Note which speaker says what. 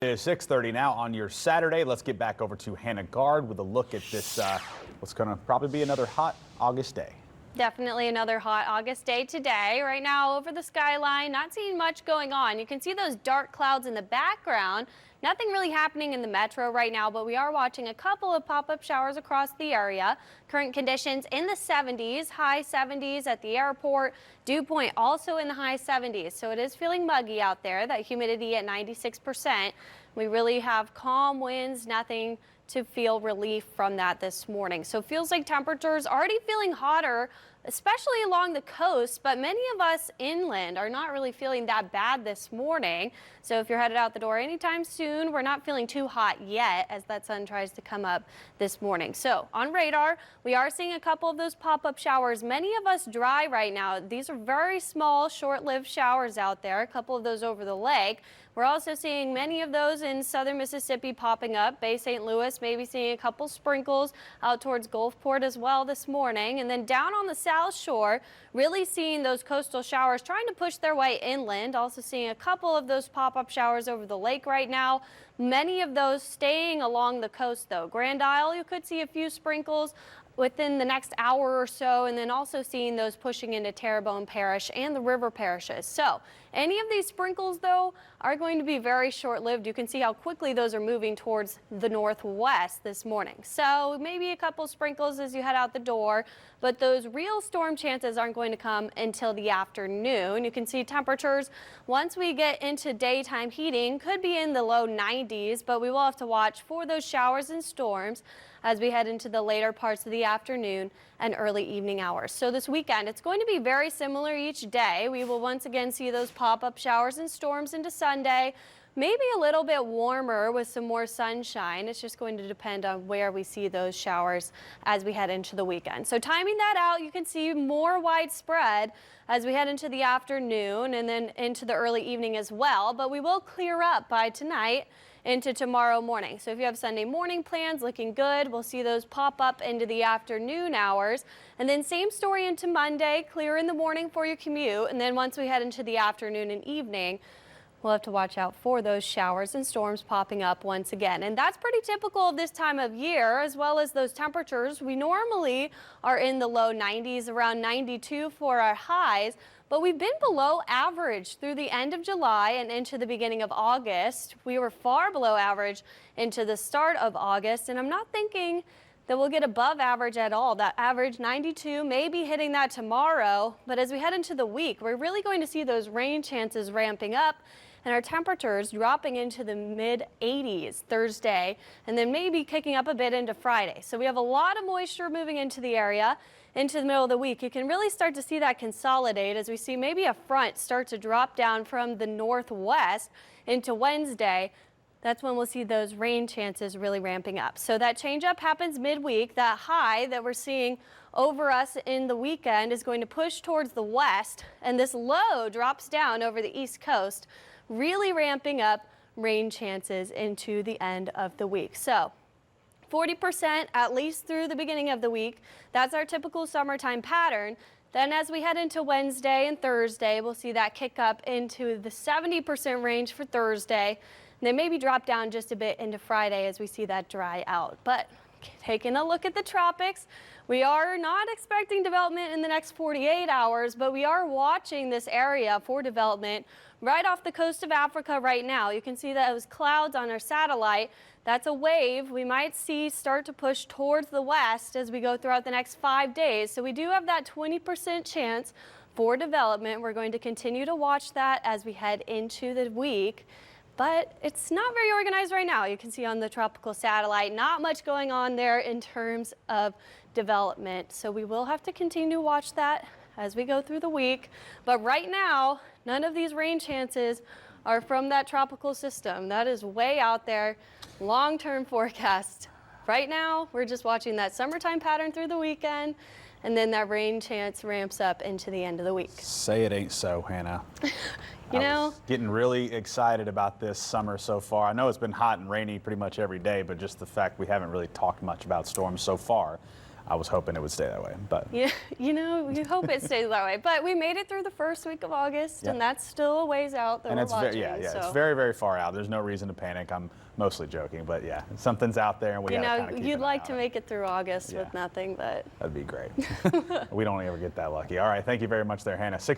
Speaker 1: It is 6:30 now on your Saturday. Let's get back over to Hannah Gard with a look at this, what's going to probably be another hot August day.
Speaker 2: Definitely another hot August day today. Right now over the skyline, not seeing much going on. You can see those dark clouds in the background. Nothing really happening in the metro right now, but we are watching a couple of pop-up showers across the area. Current conditions in the 70s, high 70s at the airport. Dew point also in the high 70s, so it is feeling muggy out there. That humidity at 96%. We really have calm winds, nothing to feel relief from that this morning. So it feels like temperatures already feeling hotter, especially along the coast, but many of us inland are not really feeling that bad this morning. So if you're headed out the door anytime soon, we're not feeling too hot yet as that sun tries to come up this morning. So on radar, we are seeing a couple of those pop-up showers. Many of us dry right now. These are very small, short-lived showers out there, a couple of those over the lake. We're also seeing many of those in southern Mississippi popping up. Bay St. Louis, maybe seeing a couple sprinkles out towards Gulfport as well this morning. And then down on the South Shore, really seeing those coastal showers trying to push their way inland. Also seeing a couple of those pop-up showers over the lake right now. Many of those staying along the coast though. Grand Isle, you could see a few sprinkles within the next hour or so, and then also seeing those pushing into Terrebonne Parish and the river parishes. So any of these sprinkles though are going to be very short-lived. You can see how quickly those are moving towards the northwest this morning. So maybe a couple sprinkles as you head out the door, but those real storm chances aren't going to come until the afternoon. You can see temperatures once we get into daytime heating could be in the low 90s, but we will have to watch for those showers and storms as we head into the later parts of the afternoon and early evening hours. So this weekend, it's going to be very similar each day. We will once again see those pop-up showers and storms into Sunday. Maybe a little bit warmer with some more sunshine. It's just going to depend on where we see those showers as we head into the weekend. So timing that out, you can see more widespread as we head into the afternoon and then into the early evening as well. But we will clear up by tonight into tomorrow morning. So if you have Sunday morning plans, looking good. We'll see those pop up into the afternoon hours. And then same story into Monday, clear in the morning for your commute. And then once we head into the afternoon and evening, we'll have to watch out for those showers and storms popping up once again. And that's pretty typical of this time of year, as well as those temperatures. We normally are in the low 90s, around 92 for our highs, but we've been below average through the end of July and into the beginning of August. We were far below average into the start of August, and I'm not thinking that we'll get above average at all. That average 92 may be hitting that tomorrow, but as we head into the week, we're really going to see those rain chances ramping up and our temperatures dropping into the mid 80s Thursday and then maybe kicking up a bit into Friday. So we have a lot of moisture moving into the area into the middle of the week. You can really start to see that consolidate as we see maybe a front start to drop down from the northwest into Wednesday. That's when we'll see those rain chances really ramping up. So that change up happens midweek. That high that we're seeing over us in the weekend is going to push towards the west, and this low drops down over the east coast, really ramping up rain chances into the end of the week. So 40% at least through the beginning of the week. That's our typical summertime pattern. Then as we head into Wednesday and Thursday, we'll see that kick up into the 70% range for Thursday. And then maybe drop down just a bit into Friday as we see that dry out. But taking a look at the tropics, we are not expecting development in the next 48 hours, but we are watching this area for development right off the coast of Africa right now. You can see those clouds on our satellite. That's a wave we might see start to push towards the west as we go throughout the next 5 days. So we do have that 20% chance for development. We're going to continue to watch that as we head into the week. But it's not very organized right now. You can see on the tropical satellite, not much going on there in terms of development. So we will have to continue to watch that as we go through the week. But right now, none of these rain chances are from that tropical system. That is way out there, long-term forecast. Right now, we're just watching that summertime pattern through the weekend, and then that rain chance ramps up into the end of the week.
Speaker 1: Say it ain't so, Hannah.
Speaker 2: You know,
Speaker 1: getting really excited about this summer so far. I know it's been hot and rainy pretty much every day, but just the fact we haven't really talked much about storms so far. I was hoping it would stay that way, but.
Speaker 2: Yeah, you know, you hope it stays that way. But we made it through the first week of August, and that's still a ways out that
Speaker 1: And
Speaker 2: we're
Speaker 1: it's
Speaker 2: watching.
Speaker 1: it's very, very far out. There's no reason to panic. I'm mostly joking, but yeah, something's out there, and we
Speaker 2: You
Speaker 1: gotta
Speaker 2: know,
Speaker 1: kind of keep
Speaker 2: you'd
Speaker 1: an eye
Speaker 2: like
Speaker 1: on
Speaker 2: to
Speaker 1: it.
Speaker 2: make it through August
Speaker 1: Yeah.
Speaker 2: with nothing, but
Speaker 1: That'd be great. We don't ever get that lucky. All right, thank you very much there, Hannah.